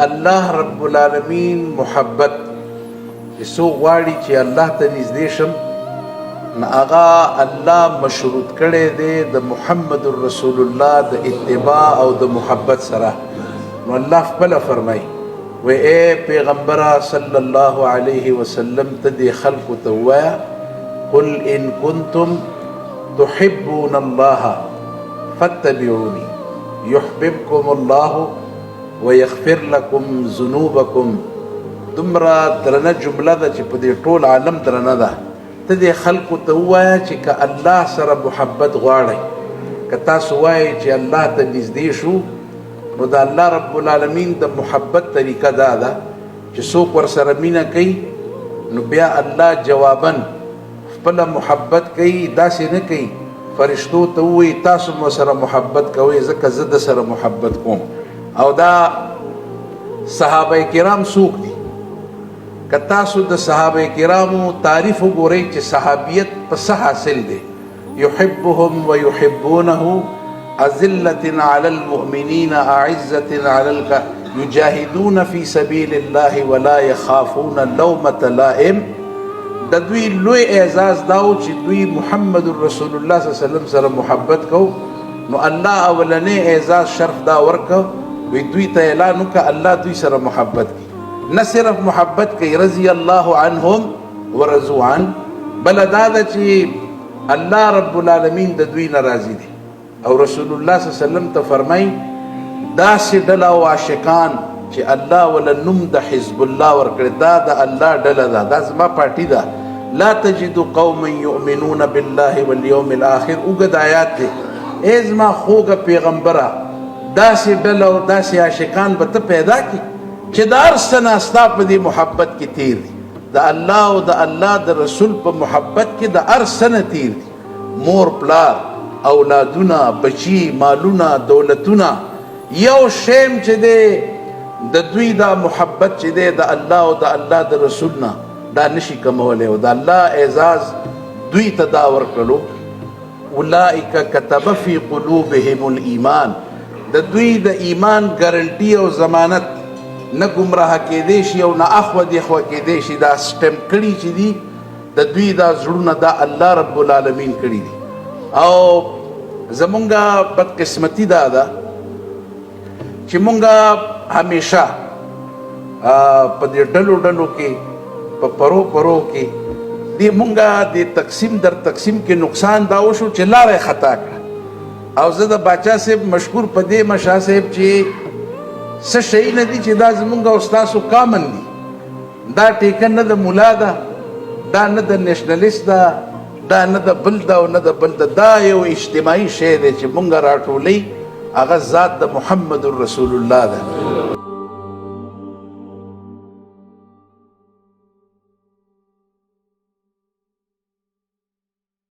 الله رب العالمین محبت سو غواړي چې الله ته نږدې شم نو هغه الله مشروط کړی دی د محمد رسول الله د اتباع او د محبت سره. نو الله خپله فرمایي و اے پیغمبره صلی الله علیه وسلم ته دې خلکو ته ووایه قل ان کنتم تحبون الله فاتبعوني يحببكم الله ويغفر لكم ذنوبكم. دومره درنه جمله ده چې په دې ټول عالم درنه ده. ته دې خلکو ته ووایه چې که الله سره محبت غواړئ، که تاسو وایئ چې الله ته نږدې شو، نو د الله رب العالمین د محبت طریقه دا ده چې څوک ورسره مینه کوي نو بیا الله جواباً خپله محبت کوي. داسې نه کوي فرشتو ته ووایي تاسو مو سره محبت کوئ ځکه زه د سره محبت کوم. او دا صحابه کرام څوک دي؟ که تاسو د صحابه کرامو تعریف وګورئ چې صحابیت په څه حاصل دی. یحبهم ویحبونه أذلة على المؤمنين أعزة على يجاهدون في سبيل الله ولا يخافون لومة لائم. د دوی لوی اعزاز داو چې دوی محمد رسول الله صلی الله علیه وسلم سره محبت کو. نو الله اولنې اعزاز شرف دا ورکو وی دوی ته اعلان وکړه الله دوی سره محبت کوي. نه صرف محبت کوي رضی الله عنهم ورضوا عنه، بل دا ده چې الله رب العالمین د دوی نه راضي دی. او رسول الله صلی الله علیه وسلم ته فرمای داسې ډله او عاشقان چې الله ولا نوم د حزب الله ورکړي دا د الله ډله ده، دا زما پارټي ده. لا تجد قوما یؤمنون بالله والیوم الاخر. اوږد آیات دی. ای زما خوږه پیغمبره داسې ډله او داسې عاشقان به ته پیدا کړي چې د هر څه نه ستا په دې محبت کې تیر دي. د الله او د الله د رسول په محبت کې د هر څه نه تیر دي. مور پلار اولادونه بچی مالونه دولتونه یو شیم چې دی د دوی دا محبت چې دی د الله او د الله د رسول نه دا نشي کمولی. او د الله اعزاز دوی ته دا ورکړلو اولئک کتب فی قلوبهم الایمان. د دوی د ایمان ګارنټي او ضمانت نه ګمراه کېدی شي او نه اخوا دیخوا کېدی شي. دا سټمپ کړي چې دي د دوی دا زړونه دا الله رب العالمین کړي دي. او زمونږه بدقسمتي دا ده چې مونږه همیشه په دې ډلو ډلو کې په پرو پرو کې دی مونږه د تقسیم در تقسیم کې نقصان دا وشو چې لاره خطا کړه. او زه د باچا صاحب مشکور په دې مشا صاحب چې څه شی نه دي چې دا زمونږ او ستاسو کامن دي. دا ټیکه نه د ملا ده، دا نه د نیشنلیست ده، دا نه د بل ده او نه د بل ده. دا یو اجتماعي شی دی چې مونږ راټولوي، هغه ذات د محمد رسول الله ده.